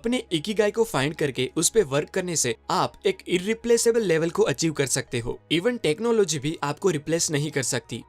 अपने इकिगाई को फाइंड करके उस पे वर्क करने से आप एक इररिप्लेसेबल लेवल को अचीव कर सकते हो। इवन टेक्नोलॉजी भी आपको रिप्लेस नहीं कर सकती।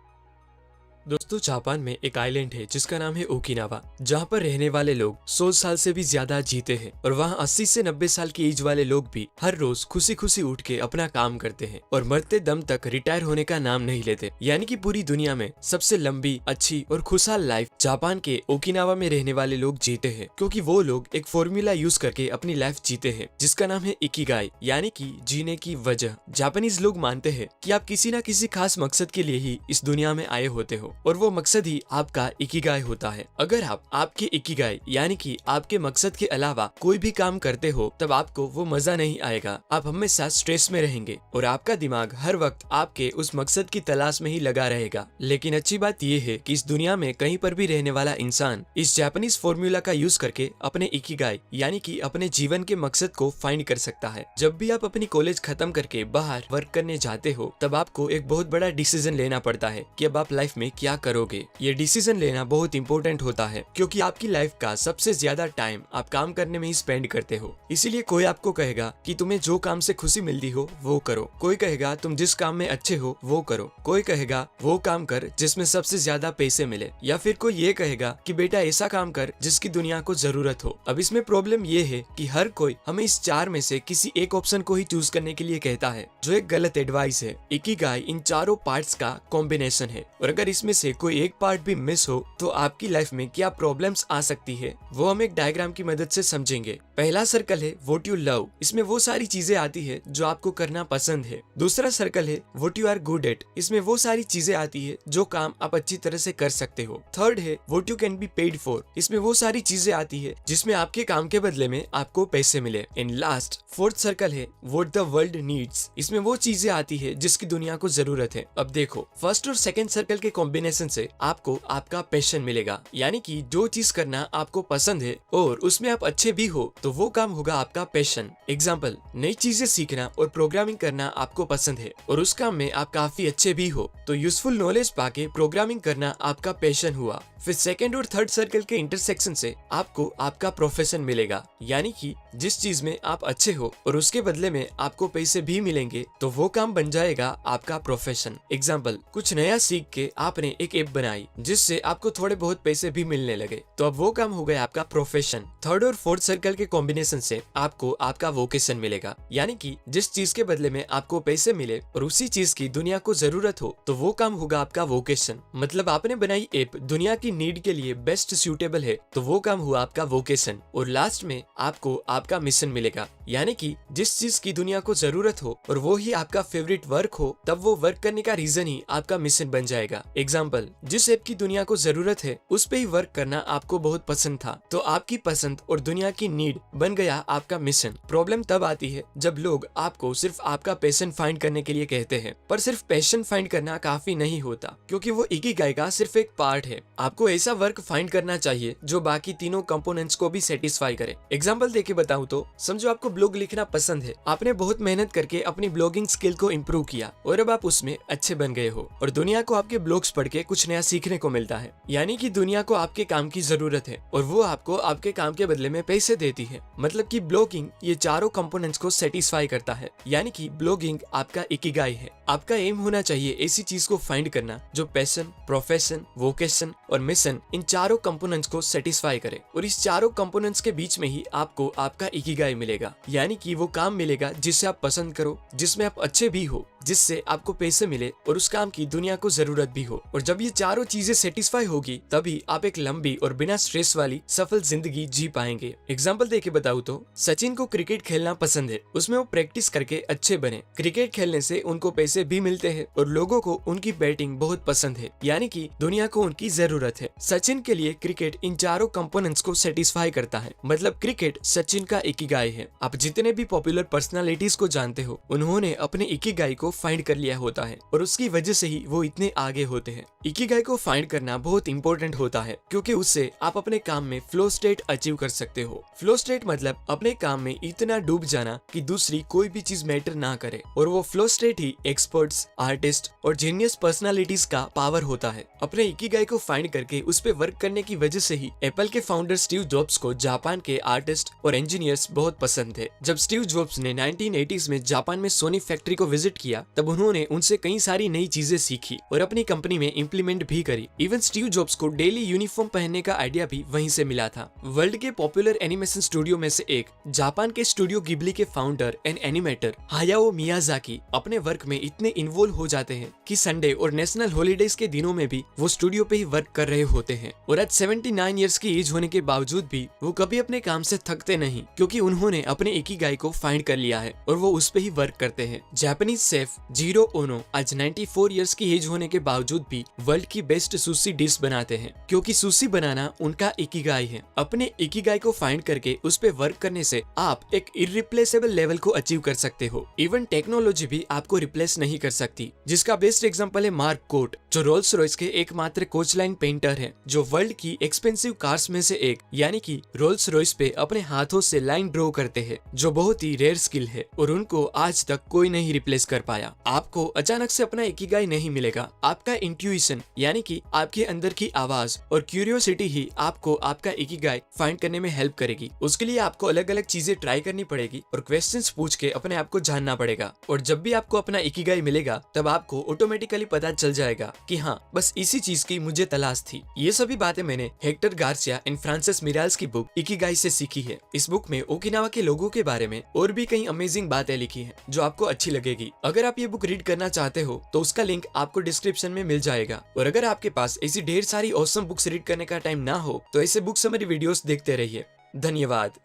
दोस्तों, जापान में एक आइलैंड है जिसका नाम है ओकिनावा, जहाँ पर रहने वाले लोग 100 साल से भी ज्यादा जीते हैं और वहाँ 80 से 90 साल की एज वाले लोग भी हर रोज खुशी खुशी उठ के अपना काम करते हैं और मरते दम तक रिटायर होने का नाम नहीं लेते। यानी कि पूरी दुनिया में सबसे लंबी, अच्छी और खुशहाल लाइफ जापान के ओकिनावा में रहने वाले लोग जीते हैं, क्योंकि वो लोग एक फॉर्मूला यूज करके अपनी लाइफ जीते हैं जिसका नाम है इकिगाई, यानी कि जीने की वजह। जापानीज लोग मानते हैं कि आप किसी न किसी खास मकसद के लिए ही इस दुनिया में आए होते हो और वो मकसद ही आपका इकिगाई होता है। अगर आप आपके इकिगाई यानी कि आपके मकसद के अलावा कोई भी काम करते हो तब आपको वो मजा नहीं आएगा। आप हमेशा स्ट्रेस में रहेंगे और आपका दिमाग हर वक्त आपके उस मकसद की तलाश में ही लगा रहेगा। लेकिन अच्छी बात यह है कि इस दुनिया में कहीं पर भी रहने वाला इंसान इस जापानीज फॉर्मूला का यूज करके अपने इकिगाई यानी कि अपने जीवन के मकसद को फाइंड कर सकता है। जब भी आप अपनी कॉलेज खत्म करके बाहर वर्क करने जाते हो तब आपको एक बहुत बड़ा डिसीजन लेना पड़ता है कि अब आप लाइफ में क्या करोगे। ये डिसीजन लेना बहुत इंपॉर्टेंट होता है क्योंकि आपकी लाइफ का सबसे ज्यादा टाइम आप काम करने में ही स्पेंड करते हो। इसीलिए कोई आपको कहेगा कि तुम्हें जो काम से खुशी मिलती हो वो करो, कोई कहेगा तुम जिस काम में अच्छे हो वो करो, कोई कहेगा वो काम कर जिसमें सबसे ज्यादा पैसे मिले, या फिर कोई ये कहेगा कि बेटा ऐसा काम कर जिसकी दुनिया को जरूरत हो। अब इसमें प्रॉब्लम ये है कि हर कोई हमें इस चार में से किसी एक ऑप्शन को ही चूज करने के लिए कहता है, जो एक गलत एडवाइस है। इकिगाई इन चारों पार्ट्स का कॉम्बिनेशन है और अगर इसमें से कोई एक पार्ट भी मिस हो तो आपकी लाइफ में क्या प्रॉब्लम्स आ सकती है वो हम एक डायग्राम की मदद से समझेंगे। पहला सर्कल है व्हाट यू लव, इसमें वो सारी चीजें आती है जो आपको करना पसंद है। दूसरा सर्कल है what you are good at, इसमें वो सारी चीजें आती है जो काम आप अच्छी तरह से कर सकते हो। थर्ड है what you can be paid for, इसमें वो सारी चीजें आती है जिसमें आपके काम के बदले में आपको पैसे मिले। एंड लास्ट फोर्थ सर्कल है व्हाट द वर्ल्ड नीड्स, इसमें वो चीजें आती है जिसकी दुनिया को जरूरत है। अब देखो, फर्स्ट और सेकंड सर्कल के कॉम्बिनेशन से आपको आपका पैशन मिलेगा, यानी कि जो चीज करना आपको पसंद है और उसमें आप अच्छे भी हो तो वो काम होगा आपका पैशन। एग्जाम्पल, नई चीजें सीखना और प्रोग्रामिंग करना आपको पसंद है और उस काम में आप काफी अच्छे भी हो तो यूजफुल नॉलेज पाके प्रोग्रामिंग करना आपका पैशन हुआ। फिर सेकंड और थर्ड सर्कल के इंटरसेक्शन से आपको आपका प्रोफेशन मिलेगा, यानी कि जिस चीज में आप अच्छे हो और उसके बदले में आपको पैसे भी मिलेंगे तो वो काम बन जाएगा आपका प्रोफेशन। एग्जाम्पल, कुछ नया सीख के आपने एक ऐप बनाई जिससे आपको थोड़े बहुत पैसे भी मिलने लगे तो अब वो काम हो गया आपका प्रोफेशन। थर्ड और फोर्थ सर्कल के कॉम्बिनेशन से आपको आपका वोकेशन मिलेगा, यानी कि जिस चीज के बदले में आपको पैसे मिले और उसी चीज की दुनिया को जरूरत हो तो वो काम होगा आपका वोकेशन। मतलब आपने बनाई ऐप दुनिया की नीड के लिए बेस्ट सूटेबल है तो वो काम हुआ आपका वोकेशन। और लास्ट में आपको आपका मिशन मिलेगा, यानी कि जिस चीज की दुनिया को जरूरत हो और वो ही आपका फेवरेट वर्क हो तब वो वर्क करने का रीजन ही आपका मिशन बन जाएगा। एग्जाम्पल, जिस ऐप की दुनिया को जरूरत है उस पे ही वर्क करना आपको बहुत पसंद था तो आपकी पसंद और दुनिया की नीड बन गया आपका मिशन। प्रॉब्लम तब आती है जब लोग आपको सिर्फ आपका पैशन फाइंड करने के लिए कहते हैं, पर सिर्फ पैशन फाइंड करना काफी नहीं होता क्योंकि वो इकिगाई का सिर्फ एक पार्ट है। आपको ऐसा वर्क फाइंड करना चाहिए जो बाकी तीनों कंपोनेंट्स को भी सेटिस्फाई करे। एग्जाम्पल देके बताऊं तो समझो आपको ब्लॉग लिखना पसंद है, आपने बहुत मेहनत करके अपनी ब्लॉगिंग स्किल को इम्प्रूव किया और अब आप उसमें अच्छे बन गए हो और दुनिया को आपके ब्लॉग्स पढ़ के कुछ नया सीखने को मिलता है, यानी कि दुनिया को आपके काम की जरूरत है और वो आपको आपके काम के बदले में पैसे देती है। मतलब कि ब्लॉगिंग ये चारों कंपोनेंट्स को सेटिस्फाई करता है, यानी कि ब्लॉगिंग आपका इकिगाई है। आपका एम होना चाहिए ऐसी चीज को फाइंड करना जो पैशन, प्रोफेशन, वोकेशन और मिशन इन चारों कंपोनेंट्स को सेटिस्फाई करे और इस चारों कंपोनेंट्स के बीच में ही आपको आपका इकिगाई मिलेगा, यानी कि वो काम मिलेगा जिसे आप पसंद करो, जिसमें आप अच्छे भी हो, जिससे आपको पैसे मिले और उस काम की दुनिया को जरूरत भी हो। और जब ये चारों चीजें सेटिस्फाई होगी तभी आप एक लंबी और बिना स्ट्रेस वाली सफल जिंदगी जी पाएंगे। एग्जाम्पल देके बताऊं तो सचिन को क्रिकेट खेलना पसंद है, उसमें वो प्रैक्टिस करके अच्छे बने। क्रिकेट खेलने से उनको पैसे भी मिलते हैं और लोगों को उनकी बैटिंग बहुत पसंद है, यानी कि दुनिया को उनकी जरूरत है। सचिन के लिए क्रिकेट इन चारों कंपोनेंट्स को सेटिस्फाई करता है, मतलब क्रिकेट सचिन का इकिगाई है। आप जितने भी पॉपुलर पर्सनालिटीज को जानते हो उन्होंने अपने इकिगाई को फाइंड कर लिया होता है और उसकी वजह से ही वो इतने आगे होते हैं। इकिगाई को फाइंड करना बहुत इंपॉर्टेंट होता है क्योंकि उससे आप अपने काम में फ्लो स्टेट अचीव कर सकते हो। फ्लो स्टेट मतलब अपने काम में इतना डूब जाना कि दूसरी कोई भी चीज मैटर ना करे, और वो फ्लो स्टेट ही एक्सपर्ट्स, आर्टिस्ट और जीनियस पर्सनालिटीज का पावर होता है। अपने इकिगाई को फाइंड करके उस पे वर्क करने की वजह से ही एप्पल के फाउंडर स्टीव जॉब्स को जापान के आर्टिस्ट और इंजीनियर्स बहुत पसंद थे। जब स्टीव जॉब्स ने 1980s में जापान में सोनी फैक्ट्री को विजिट किया तब उन्होंने उनसे कई सारी नई चीजें सीखी और अपनी कंपनी में इम्प्लीमेंट भी करी। इवन स्टीव जॉब्स को डेली यूनिफॉर्म पहनने का आइडिया भी वहीं से मिला था। वर्ल्ड के पॉपुलर एनिमेशन स्टूडियो में से एक जापान के स्टूडियो गिबली के फाउंडर एंड एनिमेटर हायाओ मियाजाकी अपने वर्क में इतने इन्वॉल्व हो जाते हैं कि संडे और नेशनल हॉलीडेज के दिनों में भी वो स्टूडियो पे ही वर्क कर रहे होते हैं। और आज 79 इयर्स की एज होने के बावजूद भी वो कभी अपने काम से थकते नहीं, क्योंकि उन्होंने अपने इकिगाई को फाइंड कर लिया है और वो उस पे ही वर्क करते हैं। जापानीज शेफ जीरो ओनो आज 94 इयर्स की एज होने के बावजूद भी वर्ल्ड की बेस्ट सुशी डिश बनाते हैं, क्योंकि सुशी बनाना उनका इकिगाई है। अपने इकिगाई को फाइंड करके उस पे वर्क करने से आप एक इररिप्लेसेबल लेवल को अचीव कर सकते हो। इवन टेक्नोलॉजी भी आपको रिप्लेस नहीं कर सकती, जिसका बेस्ट एग्जांपल है मार्क कोट, जो रोल्स रॉयस के एकमात्र कोच लाइन पेंटर है, जो वर्ल्ड की एक्सपेंसिव कार्स में से एक यानी कि रोल्स रॉयस पे अपने हाथों से लाइन ड्रॉ करते हैं, जो बहुत ही रेयर स्किल है और उनको आज तक कोई नहीं रिप्लेस कर पाया। आपको अचानक से अपना इकिगाई नहीं मिलेगा, आपका इंट्यूशन यानी कि आपके अंदर की आवाज और क्यूरियोसिटी ही आपको आपका इकिगाई फाइंड करने में हेल्प करेगी। उसके लिए आपको अलग अलग चीजें ट्राई करनी पड़ेगी और क्वेश्चंस पूछ के अपने आप को जानना पड़ेगा, और जब भी आपको अपना इकिगाई मिलेगा तब आपको ऑटोमेटिकली पता चल जाएगा कि हाँ, बस इसी चीज की मुझे तलाश थी। ये सभी बातें मैंने हेक्टर गार्सिया एंड फ्रांसिस मिराल्स की बुक इकिगाई से सीखी है। इस बुक में ओकिनावा के लोगों के बारे में और भी कई अमेजिंग बातें लिखी हैं जो आपको अच्छी लगेगी। अगर आप ये बुक रीड करना चाहते हो तो उसका लिंक आपको डिस्क्रिप्शन में मिल जाएगा। और अगर आपके पास ऐसी ढेर सारी ऑसम बुक्स रीड करने का टाइम ना हो तो ऐसे बुक समरी वीडियोस देखते रहिए। धन्यवाद।